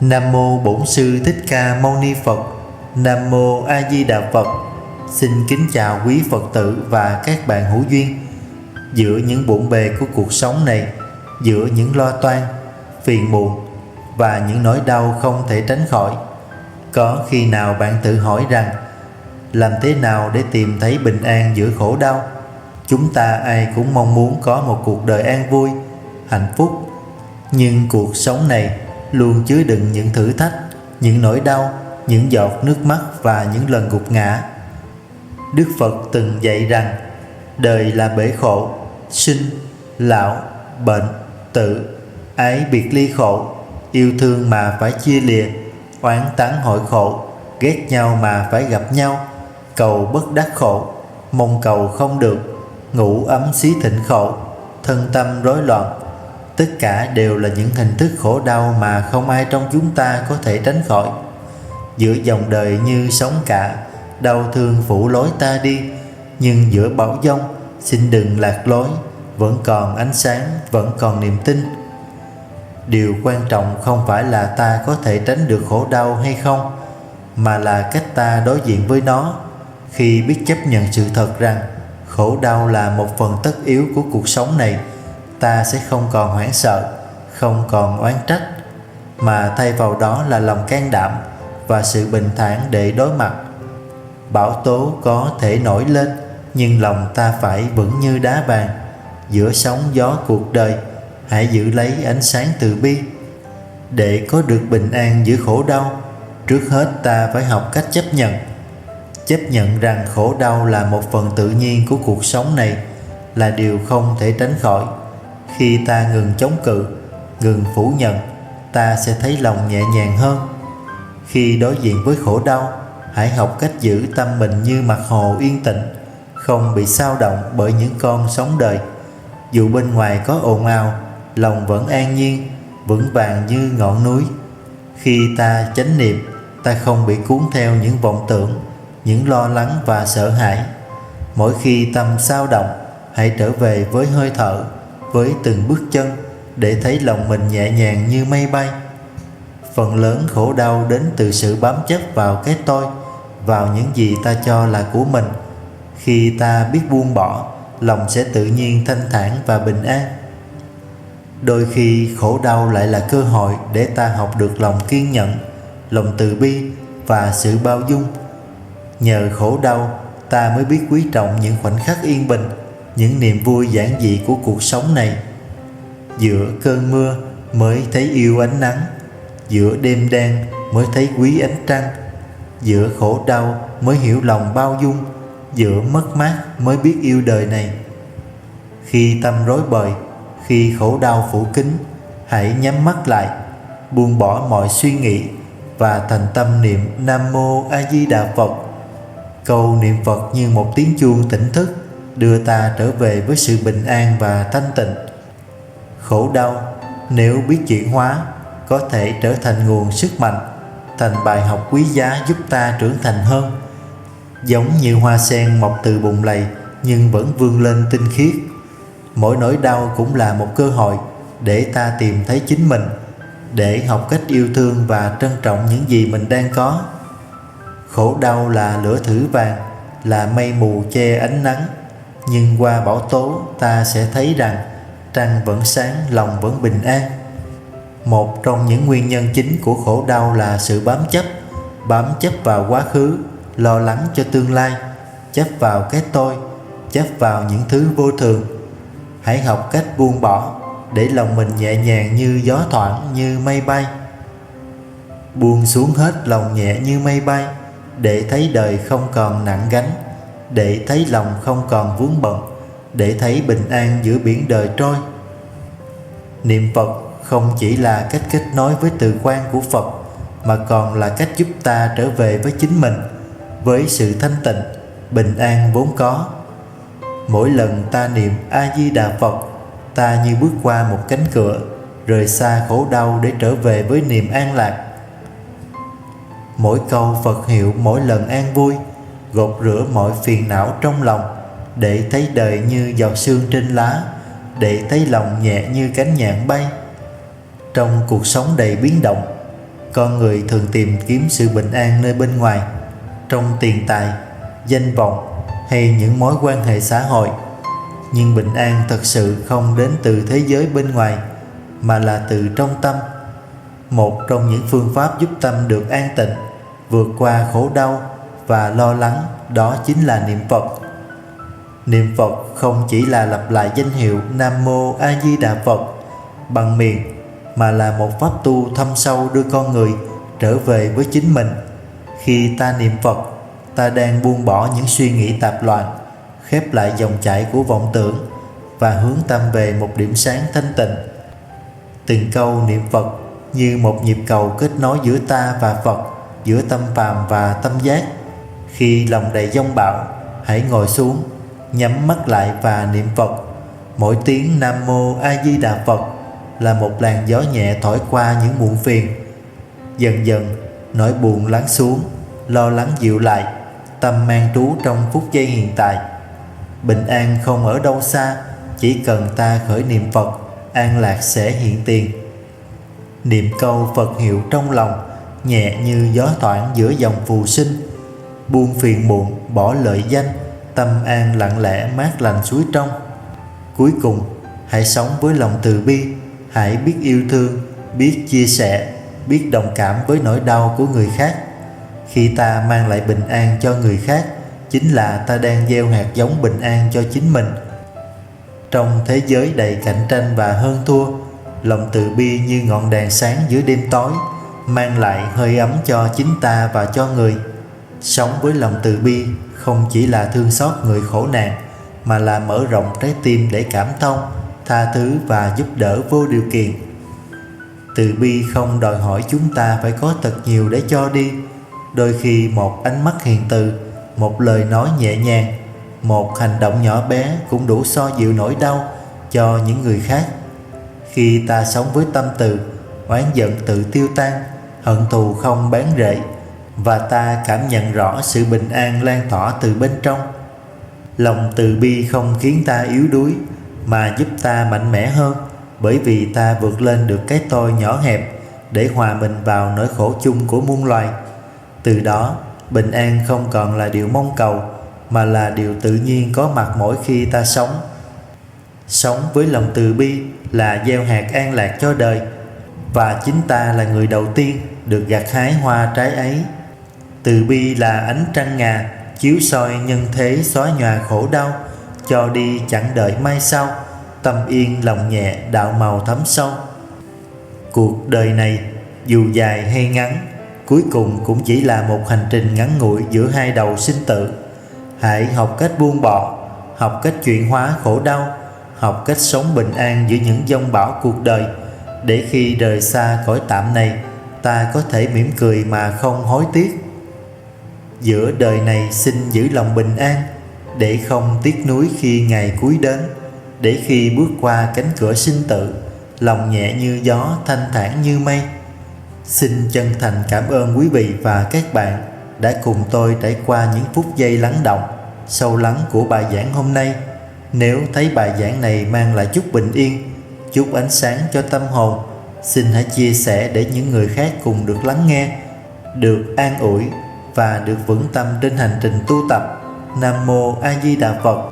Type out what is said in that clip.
Nam mô Bổn Sư Thích Ca Mâu Ni Phật. Nam mô A Di Đà Phật. Xin kính chào quý Phật tử và các bạn hữu duyên. Giữa những bộn bề của cuộc sống này, giữa những lo toan, phiền muộn và những nỗi đau không thể tránh khỏi, có khi nào bạn tự hỏi rằng làm thế nào để tìm thấy bình an giữa khổ đau? Chúng ta ai cũng mong muốn có một cuộc đời an vui, hạnh phúc. Nhưng cuộc sống này luôn chứa đựng những thử thách, những nỗi đau, những giọt nước mắt và những lần gục ngã. Đức Phật từng dạy rằng đời là bể khổ, sinh, lão, bệnh, tử, ái biệt ly khổ, yêu thương mà phải chia lìa, oán tán hội khổ, ghét nhau mà phải gặp nhau, cầu bất đắc khổ, mong cầu không được, ngủ ấm xí thịnh khổ, thân tâm rối loạn. Tất cả đều là những hình thức khổ đau mà không ai trong chúng ta có thể tránh khỏi. Giữa dòng đời như sóng cả, đau thương phủ lối ta đi. Nhưng giữa bão giông, xin đừng lạc lối, vẫn còn ánh sáng, vẫn còn niềm tin. Điều quan trọng không phải là ta có thể tránh được khổ đau hay không, mà là cách ta đối diện với nó. Khi biết chấp nhận sự thật rằng khổ đau là một phần tất yếu của cuộc sống này, ta sẽ không còn hoảng sợ, không còn oán trách, mà thay vào đó là lòng can đảm và sự bình thản để đối mặt. Bão tố có thể nổi lên, nhưng lòng ta phải vững như đá vàng. Giữa sóng gió cuộc đời, hãy giữ lấy ánh sáng từ bi. Để có được bình an giữa khổ đau, trước hết ta phải học cách chấp nhận. Chấp nhận rằng khổ đau là một phần tự nhiên của cuộc sống này, là điều không thể tránh khỏi. Khi ta ngừng chống cự, ngừng phủ nhận, ta sẽ thấy lòng nhẹ nhàng hơn. Khi đối diện với khổ đau, hãy học cách giữ tâm mình như mặt hồ yên tĩnh, không bị xao động bởi những con sóng đời. Dù bên ngoài có ồn ào, lòng vẫn an nhiên, vững vàng như ngọn núi. Khi ta chánh niệm, ta không bị cuốn theo những vọng tưởng, những lo lắng và sợ hãi. Mỗi khi tâm xao động, hãy trở về với hơi thở, với từng bước chân, để thấy lòng mình nhẹ nhàng như mây bay. Phần lớn khổ đau đến từ sự bám chấp vào cái tôi, vào những gì ta cho là của mình. Khi ta biết buông bỏ, lòng sẽ tự nhiên thanh thản và bình an. Đôi khi khổ đau lại là cơ hội để ta học được lòng kiên nhẫn, lòng từ bi và sự bao dung. Nhờ khổ đau, ta mới biết quý trọng những khoảnh khắc yên bình, những niềm vui giản dị của cuộc sống này. Giữa cơn mưa mới thấy yêu ánh nắng, giữa đêm đen mới thấy quý ánh trăng, giữa khổ đau mới hiểu lòng bao dung, giữa mất mát mới biết yêu đời này. Khi tâm rối bời, khi khổ đau phủ kín, hãy nhắm mắt lại, buông bỏ mọi suy nghĩ và thành tâm niệm Nam Mô A Di Đà Phật. Câu niệm Phật như một tiếng chuông tỉnh thức, đưa ta trở về với sự bình an và thanh tịnh. Khổ đau nếu biết chuyển hóa, có thể trở thành nguồn sức mạnh, thành bài học quý giá giúp ta trưởng thành hơn. Giống như hoa sen mọc từ bùn lầy nhưng vẫn vươn lên tinh khiết, mỗi nỗi đau cũng là một cơ hội để ta tìm thấy chính mình, để học cách yêu thương và trân trọng những gì mình đang có. Khổ đau là lửa thử vàng, là mây mù che ánh nắng, nhưng qua bão tố ta sẽ thấy rằng trăng vẫn sáng, lòng vẫn bình an. Một trong những nguyên nhân chính của khổ đau là sự bám chấp vào quá khứ, lo lắng cho tương lai, chấp vào cái tôi, chấp vào những thứ vô thường. Hãy học cách buông bỏ, để lòng mình nhẹ nhàng như gió thoảng, như mây bay. Buông xuống hết lòng nhẹ như mây bay, để thấy đời không còn nặng gánh, để thấy lòng không còn vướng bận, để thấy bình an giữa biển đời trôi. Niệm Phật không chỉ là cách kết nối với từ quan của Phật, mà còn là cách giúp ta trở về với chính mình, với sự thanh tịnh, bình an vốn có. Mỗi lần ta niệm A Di Đà Phật, ta như bước qua một cánh cửa, rời xa khổ đau để trở về với niềm an lạc. Mỗi câu Phật hiệu mỗi lần an vui, gột rửa mọi phiền não trong lòng, để thấy đời như giọt sương trên lá, để thấy lòng nhẹ như cánh nhạn bay. Trong cuộc sống đầy biến động, Con người thường tìm kiếm sự bình an nơi bên ngoài, trong tiền tài, danh vọng hay những mối quan hệ xã hội. Nhưng bình an thật sự không đến từ thế giới bên ngoài, mà là từ trong tâm. Một trong những phương pháp giúp tâm được an tịnh, vượt qua khổ đau và lo lắng, đó chính là niệm Phật. Niệm Phật không chỉ là lặp lại danh hiệu Nam Mô A Di Đà Phật bằng miệng, mà là một pháp tu thâm sâu đưa con người trở về với chính mình. Khi ta niệm Phật, ta đang buông bỏ những suy nghĩ tạp loạn, khép lại dòng chảy của vọng tưởng và hướng tâm về một điểm sáng thanh tịnh. Từng câu niệm Phật như một nhịp cầu kết nối giữa ta và Phật, giữa tâm phàm và tâm giác. Khi lòng đầy dông bão, hãy ngồi xuống, nhắm mắt lại và niệm Phật. Mỗi tiếng Nam Mô A Di Đà Phật là một làn gió nhẹ thổi qua những muộn phiền. Dần dần, nỗi buồn lắng xuống, lo lắng dịu lại, tâm mang trú trong phút giây hiện tại. Bình an không ở đâu xa, chỉ cần ta khởi niệm Phật, an lạc sẽ hiện tiền. Niệm câu Phật hiệu trong lòng, nhẹ như gió thoảng giữa dòng phù sinh. Buông phiền muộn, bỏ lợi danh, tâm an lặng lẽ mát lành suối trong. Cuối cùng, hãy sống với lòng từ bi, hãy biết yêu thương, biết chia sẻ, biết đồng cảm với nỗi đau của người khác. Khi ta mang lại bình an cho người khác, chính là ta đang gieo hạt giống bình an cho chính mình. Trong thế giới đầy cạnh tranh và hơn thua, lòng từ bi như ngọn đèn sáng giữa đêm tối, mang lại hơi ấm cho chính ta và cho người. Sống với lòng từ bi không chỉ là thương xót người khổ nạn, mà là mở rộng trái tim để cảm thông, tha thứ và giúp đỡ vô điều kiện. Từ bi không đòi hỏi chúng ta phải có thật nhiều để cho đi. Đôi khi một ánh mắt hiền từ, một lời nói nhẹ nhàng, một hành động nhỏ bé cũng đủ xoa dịu nỗi đau cho những người khác. Khi ta sống với tâm từ, oán giận tự tiêu tan, hận thù không bám rễ, và ta cảm nhận rõ sự bình an lan tỏa từ bên trong. Lòng từ bi không khiến ta yếu đuối, mà giúp ta mạnh mẽ hơn, bởi vì ta vượt lên được cái tôi nhỏ hẹp để hòa mình vào nỗi khổ chung của muôn loài. Từ đó, bình an không còn là điều mong cầu, mà là điều tự nhiên có mặt mỗi khi ta sống. Sống với lòng từ bi là gieo hạt an lạc cho đời, và chính ta là người đầu tiên được gặt hái hoa trái ấy. Từ bi là ánh trăng ngà chiếu soi nhân thế, xóa nhòa khổ đau, cho đi chẳng đợi mai sau, tâm yên lòng nhẹ đạo màu thấm sâu. Cuộc đời này dù dài hay ngắn, cuối cùng cũng chỉ là một hành trình ngắn ngủi giữa hai đầu sinh tử. Hãy học cách buông bỏ, học cách chuyển hóa khổ đau, học cách sống bình an giữa những dông bão cuộc đời, để khi rời xa cõi tạm này, ta có thể mỉm cười mà không hối tiếc. Giữa đời này xin giữ lòng bình an, để không tiếc nuối khi ngày cuối đến, để khi bước qua cánh cửa sinh tử, lòng nhẹ như gió, thanh thản như mây. Xin chân thành cảm ơn quý vị và các bạn đã cùng tôi trải qua những phút giây lắng động, sâu lắng của bài giảng hôm nay. Nếu thấy bài giảng này mang lại chút bình yên, chút ánh sáng cho tâm hồn, xin hãy chia sẻ để những người khác cùng được lắng nghe, được an ủi và được vững tâm trên hành trình tu tập. Nam Mô A Di Đà Phật.